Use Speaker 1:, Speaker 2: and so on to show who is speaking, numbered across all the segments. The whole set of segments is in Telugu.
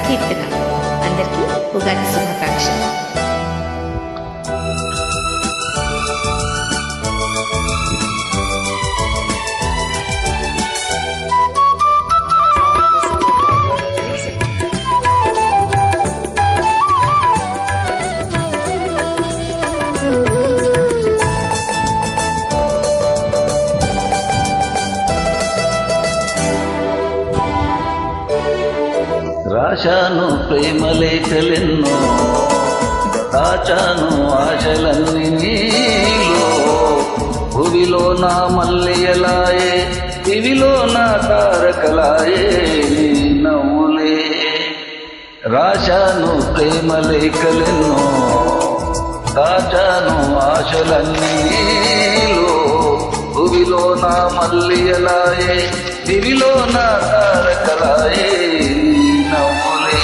Speaker 1: కీర్తన. అందరికీ ఉగాది శుభాకాంక్షలు.
Speaker 2: రాశాను ప్రేమ లేఖలెన్నో, దాచాను ఆశలన్నీ నీలో. భువిలో నా మల్లెయలాయే, దివిలో నా తారకలాయే నీ నవ్వులే. రాశాను ప్రేమ లేఖలెన్నో, దాచాను ఆశలన్నీ నీలో. భువిలో నా మల్లెయలాయే, దివిలో నా తారకలాయే నవ్వులే.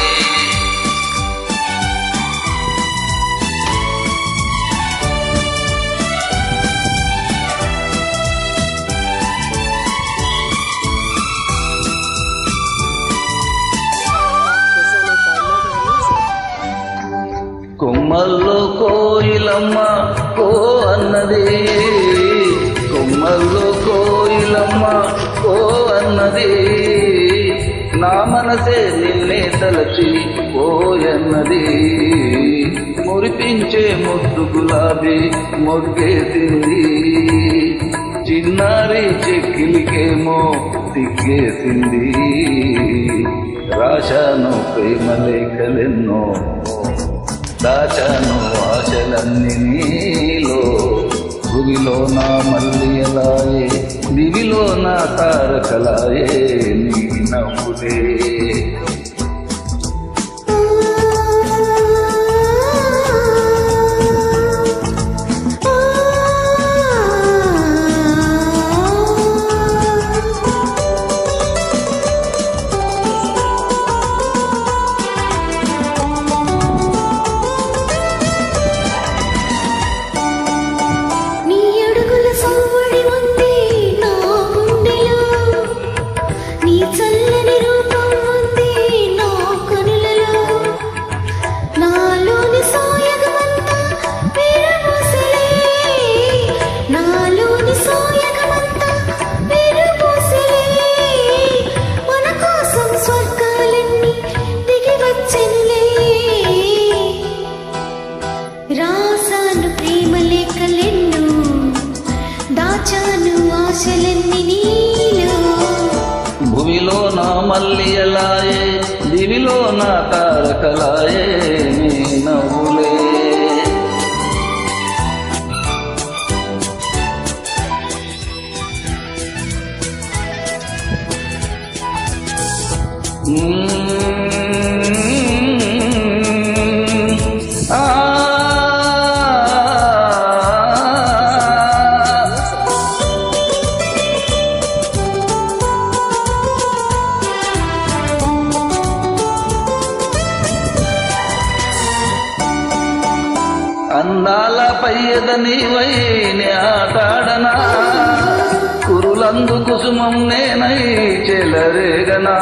Speaker 2: కొమ్మల్లో కోయిలమ్మ కో అన్నది, కొమ్మల్లో కోయిలమ్మ కో అన్నది. నా మనసే నిన్నే తలచి పోయన్నది. మురిపించే ముద్దు గులాబీ మొగ్గేసింది, చిన్నారి చెక్కిలికేమో సిగ్గేసింది. రాశాను ప్రేమ లేఖలెన్నో, దాచాను ఆశలన్నీ నీలో. భువిలో నా మల్లియలాయే, దివిలో నా తారకలాయే నీ నవ్వులే.
Speaker 1: రాసాను ప్రేమ లేఖలెన్నో, దాచాను ఆశలన్నీ నీలో.
Speaker 2: భూమిలో నా మల్లియలాయే, దివిలో నా తారకలాయే నీ నవ్వులే. అందాల పయ్యద నీవై నే ఆటాడనా, కురులందు కుసుమం నేనై చెలరేగనా.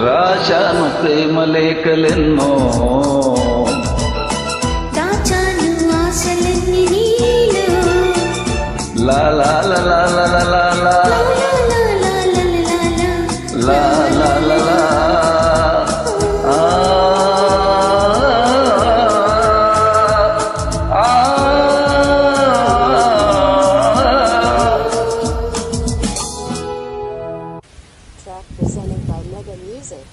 Speaker 2: రాశాను ప్రేమ లేఖలెన్నో,
Speaker 1: దాచాను ఆశలన్నీ నీలో.
Speaker 2: లా లా లా లా లా లా లా లా లా లా లా.
Speaker 3: Track presented by Mega Music.